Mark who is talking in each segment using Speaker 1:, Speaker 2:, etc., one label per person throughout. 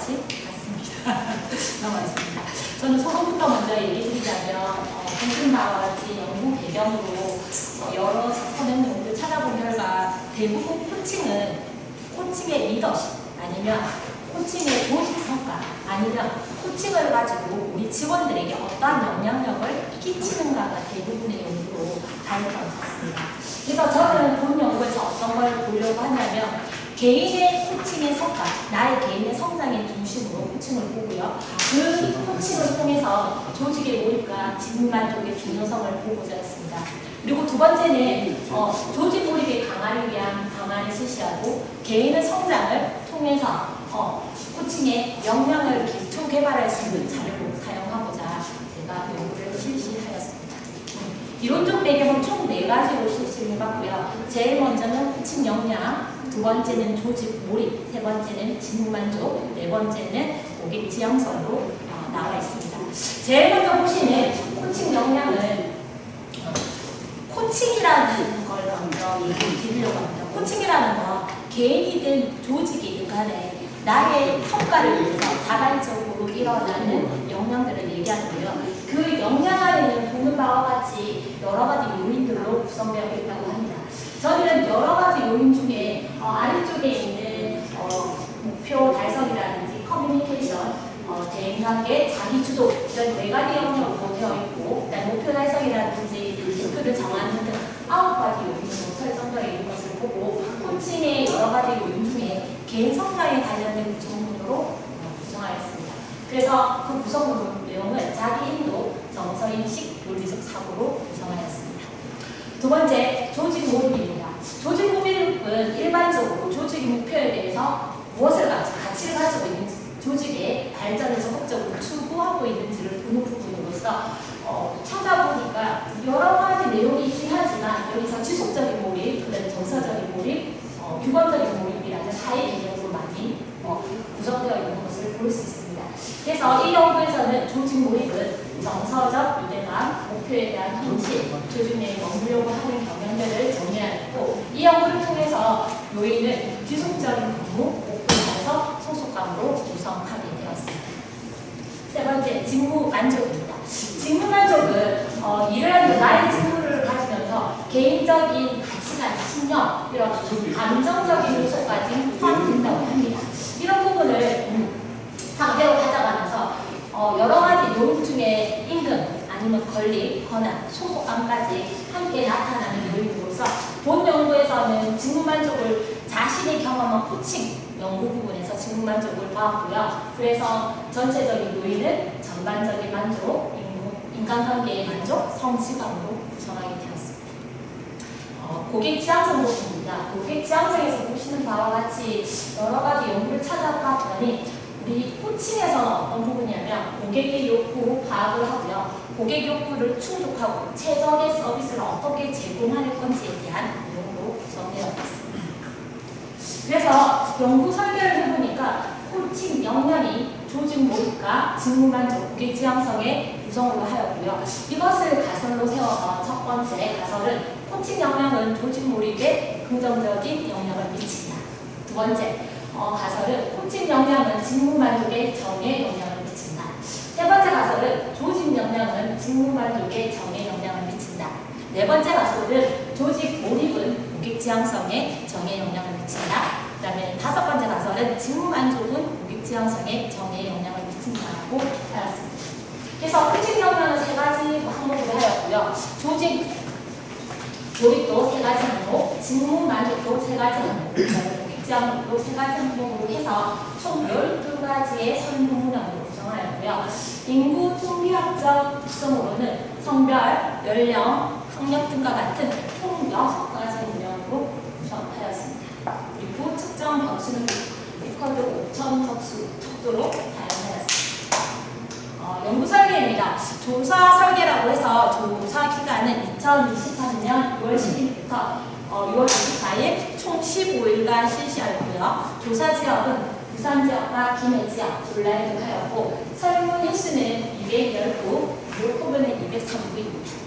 Speaker 1: 같이 같습니다. 넘어가겠습니다. 저는 소론부터 먼저 얘기 드리자면 보신 바와 같이 연구 배경으로 여러 서면 연구를 찾아본 결과 대부분 코칭의 리더십 아니면 코칭의 조직 성과 아니면 코칭을 가지고 우리 직원들에게 어떠한 영향력을 끼치는가가 대부분의 연구로 밝혀졌습니다. 그래서 저는 본 연구에서 어떤 걸 보려고 하냐면 개인의 코칭의 성과, 나의 개인의 성장의 중심으로 코칭을 보고요. 그 코칭을 통해서 조직의 몰입과 직무 만족의 중요성을 보고자 했습니다. 그리고 두 번째는 조직 몰입의 강화를 위한 방안을 실시하고 개인의 성장을 통해서 코칭의 역량을 기초 개발할 수 있는 자료로 사용하고자 제가 연구를 실시하였습니다. 이론적 배경은 총 4가지로 실시를 해봤고요. 제일 먼저는 코칭 역량, 두 번째는 조직 몰입, 세 번째는 직무 만족, 네 번째는 고객 지향성으로 나와 있습니다. 제일 먼저 보시는 코칭 역량은 코칭이라는 걸 먼저 얘기를 드리려고 합니다. 코칭이라는 건 개인이든 조직이든 간에 나의 성과를 위해서 자발적으로 일어나는 역량들을 얘기하는데요. 그 역량 안에는 보는 바와 같이 여러 가지 요인들로 구성되어 있다고 합니다. 저는 여러 가지 요인 중에 아래쪽에 있는 목표 달성이라든지 커뮤니케이션, 대인관계, 자기주도 이런 4가지 영역으로 되어 있고 목표 달성이라든지 목표를 정하는 등 9가지 요인으로 설정되어 있는 것을 보고 코칭의 여러 가지 요인 중에 개인 성장에 관련된 구성문으로 구성하였습니다. 그래서 그 구성문 내용은 자기 인도, 정서인식, 논리적 사고로 구성하였습니다. 두 번째, 조직 몰입입니다. 조직 몰입은 일반적으로 조직의 목표에 대해서 무엇을 가치를 가지고 있는지, 조직의 발전을 적극적으로 추구하고 있는지를 보는 부분으로서 찾아보니까 여러 가지 내용이 있긴 하지만 여기서 지속적인 몰입, 그다음에 정서적인 몰입, 규범적인 몰입이라는 4의 개념으로 많이 구성되어 있는 것을 볼 수 있습니다. 그래서 이 연구에서는 조직 몰입은 정서적 유대감, 목표에 대한 현실, 조직 내에 머무려고 하는 경향들을 정리하였고 이 연구를 통해서 요인은 지속적인 근무, 목표 달성, 소속감으로 구성하게 되었습니다. 세 번째, 직무 만족입니다. 직무 만족은 일을 하는 나의 직무를 가지면서 개인적인 가치관, 신념, 이런 감정적인 요소까지 포함된다고 합니다. 이런 부분을 상대로 가져가면서 여러 가지 요인 중에 임금, 아니면 권리, 권한, 소속감까지 함께 나타나는 요인으로서 본 연구에서는 직무 만족을 자신의 경험한 코칭 연구 부분에서 직무 만족을 보았고요. 그래서 전체적인 요인은 전반적인 만족, 인간관계의 만족, 성취감으로 구성하게 되었습니다. 고객 지향성 부분입니다. 고객 지향성에서 보시는 바와 같이 여러 가지 연구를 찾아봤더니 우리 코칭에서는 어떤 부분이냐면 고객의 욕구 파악을 하고요. 고객 욕구를 충족하고 최적의 서비스를 어떻게 제공할 건지에 대한 내용으로 구성되어 있습니다. 그래서 연구 설계를 해보니까 코칭 역량이 조직 몰입과 직무 만족, 고객 지향성의 구성으로 하였고요. 이것을 가설로 세워서 첫 번째 가설은 코칭 역량은 조직 몰입에 긍정적인 영향을 미친다. 두 번째 가설은 코칭 역량은 직무 만족에 정의 영향을 미친다. 세 번째 가설은 조직 역량은 직무 만족에 정의 영향을 미친다. 네 번째 가설은 조직 몰입은 고객 지향성에 정의 영향을 미친다. 그 다음에 다섯 번째 가설은 직무 만족은 고객 지향성에 정의 영향을 미친다라고 하였습니다. 그래서 코칭 역량은 3가지 항목으로 하였고요. 조직 몰입도 3가지 항목, 직무 만족도 3가지 항목, 지향으로 3가지 항목으로 해서 총 12가지의 선분문항으로 구성하였고요. 인구 통계학적 특성으로는 성별, 연령, 학력 등과 같은 총 6가지 문항으로 구성하였습니다. 그리고 측정 변수는 리커드 5천 척도로 사용하였습니다. 연구 설계입니다. 조사 설계라고 해서 조사 기간은 2023년 6월 10일부터 6월 24일 총 15일간 실시하였고요. 조사 지역은 부산 지역과 김해 지역 온라인으로 하였고 설문 횟수는 210구, 물포면은 203구입니다.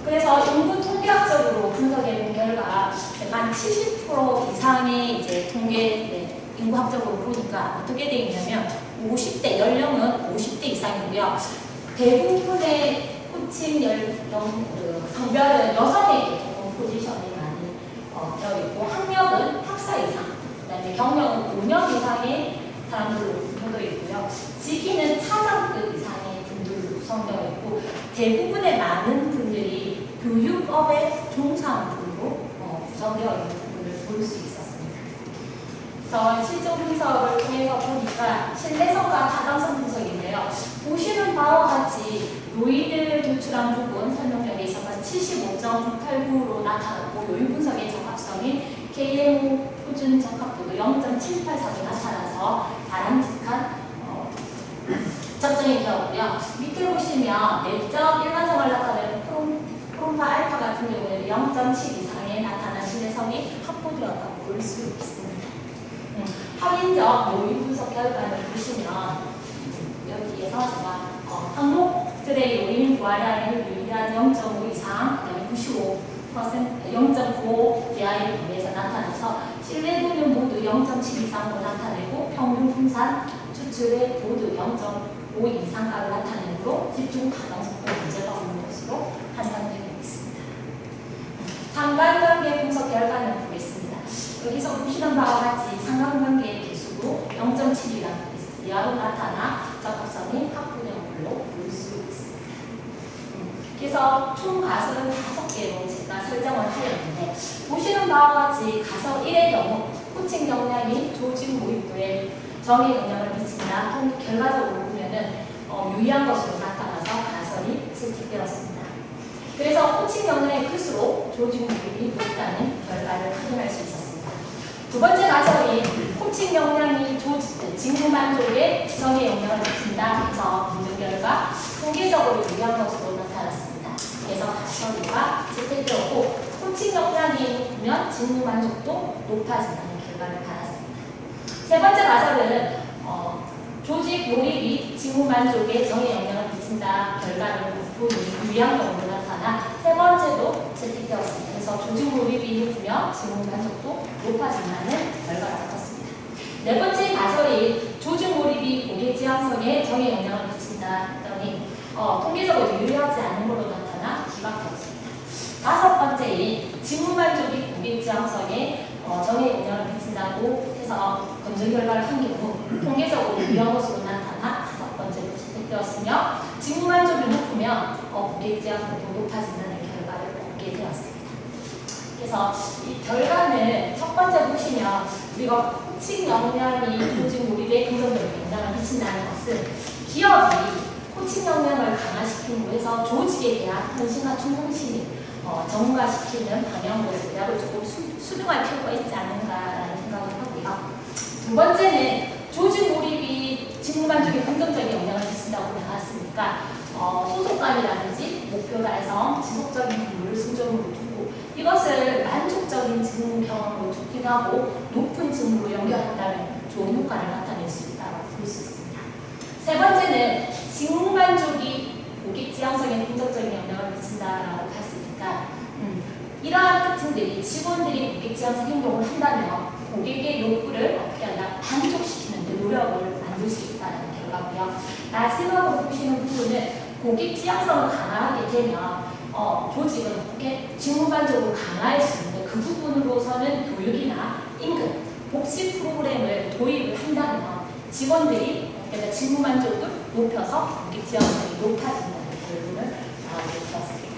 Speaker 1: 그래서 연구 통계학적으로 분석해 본 결과 한 70% 이상의 이제 통계 인구학적으로 보니까 어떻게 되어 있냐면 50대, 연령은 50대 이상이고요. 대부분의 코칭 성별은 여성에게 조금 포지션이 많이 되어 있고, 학력은 학사 이상, 그다음에 경력은 5년 이상의 사람들로 구성되어 있고요. 직위는 차장급 이상의 분들로 구성되어 있고, 대부분의 많은 분들이 교육업에 종사하는 분으로 구성되어 있는 부분을 볼 수 있었습니다. 그래서 실종 분석을 통해서 보니까 신뢰성과 타당성 분석인데요. 보시는 바와 같이 요인을 도출한 부분 설명력에 있어서 75.989로 나타났고, 요인 분석의 적합성인 KMO 표준 적합도도 0.784로 나타나서 바람직한 적정이 되었고요. 밑에 보시면 내적 일반성을 나타내는 프롬파 알파 같은 경우에는 0.7 이상에 나타난 신뢰성이 확보되었다고 볼 수 있습니다. 확인적 요인 분석 결과를 보시면 여기에서 제가 항목들의 요인 부활량을 유일한 0.5 이상, 그 다음에 95%, 0.95 이하의 범위에서 나타나서 신뢰도는 모두 0.7 이상으로 나타내고, 평균 분산 추출에 모두 0.5 이상가를 나타내므로 집중 가능성도 문제가 없는 것으로 판단되고 있습니다. 상관관계 분석 결과를 보겠습니다. 여기서 보시는 바와 같이 상관관계의 개수도 0.7 이하로 나타나 적합성이 확보된 걸로 볼 수 있습니다. 그래서 총 가설은 5개로 제가 설정을 하였는데, 보시는 바와 같이 가설 1의 경우 코칭 역량이 조직 모의도에 정의 영향을 미친다. 결과적으로 보면은 유의한 것으로 나타나서 가설이 채택되었습니다. 그래서 코칭 역량이 클수록 조직 모의이 높다는 결과를 확인할 수 있었습니다. 두 번째 가설이 코칭 역량이 직무 만족에 정의 영향을 미친다. 그래서 문제 결과 통계적으로 유의한 것으로 나타났습니다. 그래서 가설과 채택되었고, 코칭 역량이 높으면 직무 만족도 높아진다는 결과를 받았습니다. 세 번째 가설은 조직 몰입이 직무 만족에 정의 영향을 미친다 결과를 보니 유의한 경우로 나타나 세 번째도 채택되었습니다. 그래서 조직 몰입이 높으면 직무 만족도 높아진다는 결과를 얻었습니다. 네 번째 가설이 조직 몰입이 고객 지향성에 정의 영향을 미친다 했더니 통계적으로 유효하지 않은 걸로 나타나 기각되었습니다. 다섯 번째인 직무 만족이 고객 지향성에 정의 영향을 미친다고 해서 검증 결과를 한 경우 통계적으로 유효한 것으로 나타나 다섯 번째로 채택되었으며, 직무 만족이 높으면 고객 지향성도 높아진다는 결과를 얻게 되었습니다. 그래서 이 결과는 첫 번째 보시면 우리가 코칭 역량이 조직 몰입에 긍정적인 영향을 미친다는 것은 기업이 코칭 역량을 강화시키고 해서 조직에 대한 헌신과 충성심을 정화시키는 방향으로 전략을 조금 수정할 필요가 있지 않은가라는 생각을 하고요. 두 번째는 조직 몰입이 직무 만족에 긍정적인 영향을 미친다고 나왔으니까 소속감이라든지 목표 달성, 지속적인 근무를 승점으로 두고 이것을 만족적인 직무 경험으로 촉진하고 높은 직무로 연결한다면 좋은 효과를 나타낼 수 있다고 볼 수 있습니다. 세 번째는 직무 만족이 고객 지향성에 긍정적인 영향을 미친다라고 봤으니까 이러한 특징들이 직원들이 고객 지향성 행동을 한다면 고객의 욕구를 어떻게 한다? 만족시키는 데 노력을 만들 수 있다는 결과고요. 마지막으로 보시는 부분은 고객 지향성을 강화하게 되면 조직은 어떻게 직무 만족을 강화할 수 있는 그 부분으로서는 교육이나 임금, 복지 프로그램을 도입을 한다면 직원들이 직무 만족을 높여서 고객 지향성이 높아진다는 결론을 나오게 되었습니다.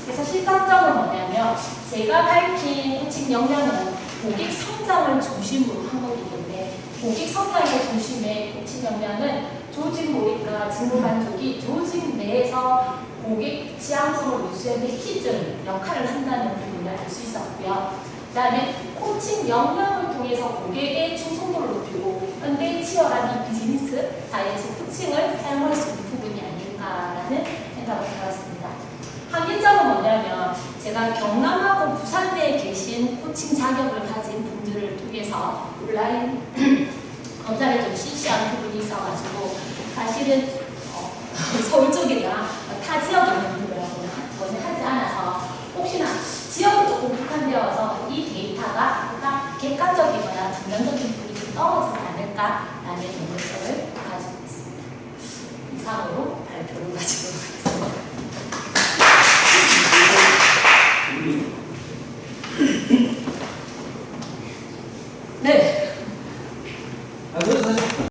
Speaker 1: 그래서 실천점은 뭐냐면 제가 밝힌 코칭 역량은 고객 성장을 중심으로 한 거기 때문에 고객 성장의 중심의 코칭 역량은 조직 몰입과 직무 만족이 조직 내에서 고객 지향성을 유지하는 핵심 역할을 한다는 부분을 알 수 있었고요. 그 다음에 코칭 역량을 통해서 고객의 충성도를 높이고 현대의 치열한 이 비즈니스 사이에서 코칭을 사용할 수 있는 부분이 아닐까라는 생각을 해봤습니다. 한계점은 뭐냐면 제가 경남하고 부산대에 계신 코칭 자격을 가진 분들을 통해서 온라인 검사를 좀 실시한 부분이 있어가지고 사실은 서울 쪽이나 타 지역에 있는 분들하고는 전혀 하지 않아서 혹시나 지역이 조금 국한되어서 이 데이터가 객관적이거나 중량적인 부분이 좀 떨어질 않을까라는